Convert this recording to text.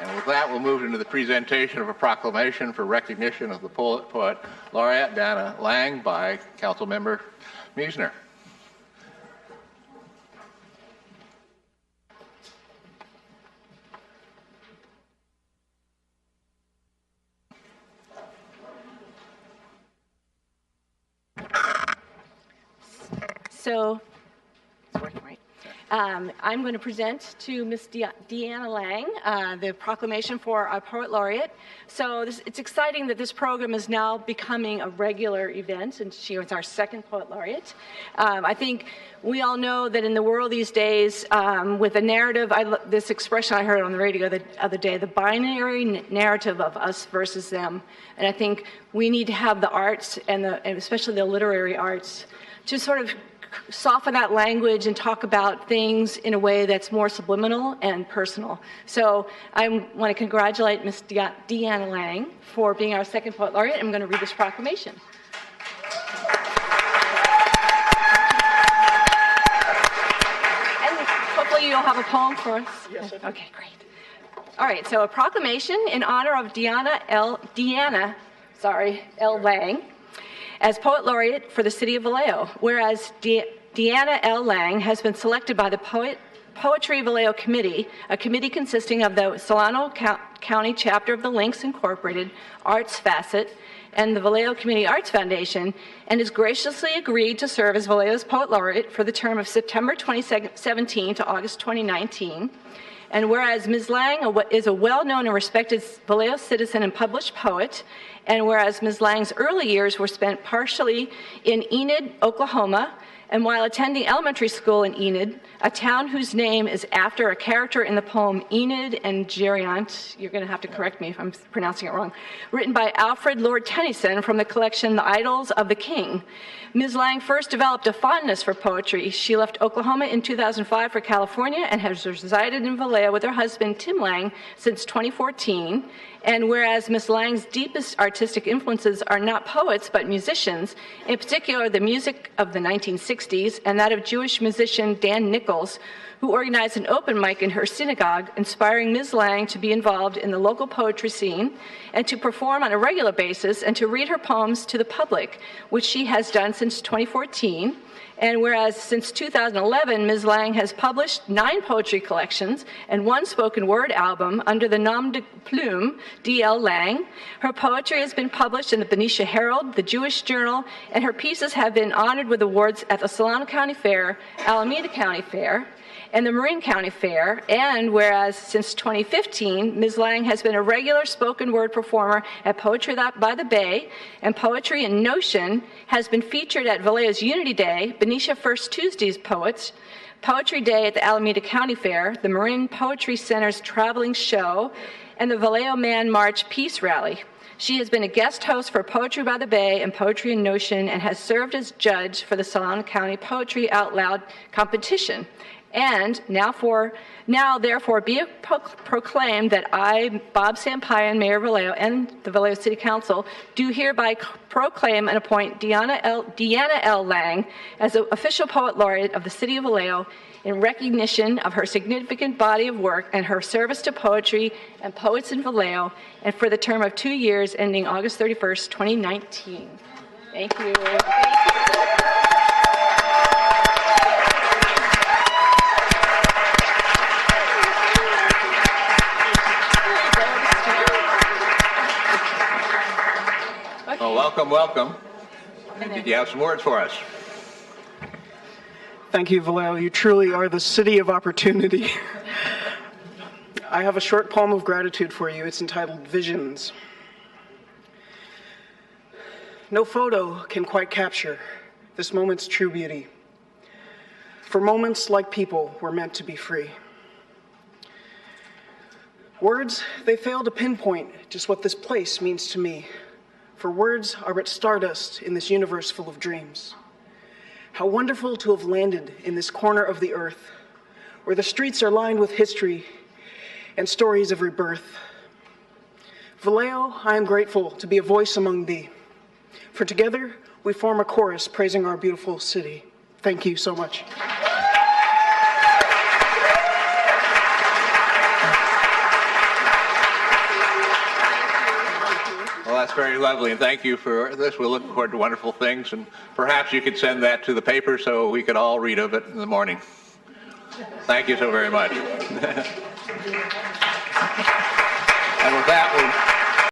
And with that, we'll move into the presentation of a proclamation for recognition of the Poet Laureate, Diana Lang, by Councilmember Meisner. So, it's working right. I'm going to present to Ms. Deanna Lang the proclamation for our Poet Laureate. So it's exciting that this program is now becoming a regular event, and she was our second Poet Laureate. I think we all know that in the world these days, with a narrative, this expression I heard on the radio the other day, the binary narrative of us versus them. And I think we need to have the arts, and especially the literary arts, to sort of soften that language and talk about things in a way that's more subliminal and personal. So I want to congratulate Ms. Deanna Lang for being our second Poet Laureate. I'm going to read this proclamation. And hopefully you'll have a poem for us. Yes. Okay, great. All right, so a proclamation in honor of Deanna L. Lang, as Poet Laureate for the City of Vallejo, whereas Deanna L. Lang has been selected by the Poetry Vallejo Committee, a committee consisting of the Solano County chapter of the Links Incorporated Arts Facet and the Vallejo Community Arts Foundation, and has graciously agreed to serve as Vallejo's Poet Laureate for the term of September 2017 to August 2019. And whereas Ms. Lang is a well-known and respected Vallejo citizen and published poet, and whereas Ms. Lang's early years were spent partially in Enid, Oklahoma, and while attending elementary school in Enid, a town whose name is after a character in the poem Enid and Geriant, you're going to have to correct me if I'm pronouncing it wrong, written by Alfred Lord Tennyson from the collection The Idylls of the King. Ms. Lang first developed a fondness for poetry. She left Oklahoma in 2005 for California and has resided in Vallejo with her husband, Tim Lang, since 2014. And whereas Ms. Lang's deepest artistic influences are not poets, but musicians, in particular the music of the 1960s and that of Jewish musician Dan Nichols, who organized an open mic in her synagogue, inspiring Ms. Lang to be involved in the local poetry scene and to perform on a regular basis and to read her poems to the public, which she has done since 2014. And whereas since 2011, Ms. Lang has published 9 poetry collections and 1 spoken word album under the nom de plume, D.L. Lang. Her poetry has been published in the Benicia Herald, the Jewish Journal, and her pieces have been honored with awards at the Solano County Fair, Alameda County Fair, and the Marin County Fair. And whereas since 2015, Ms. Lang has been a regular spoken word performer at Poetry by the Bay, and Poetry in Notion has been featured at Vallejo's Unity Day, Benicia First Tuesdays Poetry Day at the Alameda County Fair, the Marin Poetry Center's traveling show, and the Vallejo Man March Peace Rally. She has been a guest host for Poetry by the Bay and Poetry in Notion and has served as judge for the Solano County Poetry Out Loud competition. And now therefore be it proclaimed that I, Bob Sampayan, Mayor of Vallejo, and the Vallejo City Council do hereby proclaim and appoint Deanna L. Lang as the official Poet Laureate of the City of Vallejo in recognition of her significant body of work and her service to poetry and poets in Vallejo, and for the term of 2 years ending August 31st, 2019. Thank you. Well, welcome. Did you have some words for us? Thank you, Vallejo. You truly are the city of opportunity. I have a short poem of gratitude for you. It's entitled Visions. No photo can quite capture this moment's true beauty. For moments, like people, were meant to be free. Words, they fail to pinpoint just what this place means to me. For words are but stardust in this universe full of dreams. How wonderful to have landed in this corner of the earth, where the streets are lined with history and stories of rebirth. Vallejo, I am grateful to be a voice among thee, for together we form a chorus praising our beautiful city. Thank you so much. that's very lovely, and thank you for this. We'll look forward to wonderful things, and perhaps you could send that to the paper so we could all read of it in the morning. Thank you so very much. And with that, we'll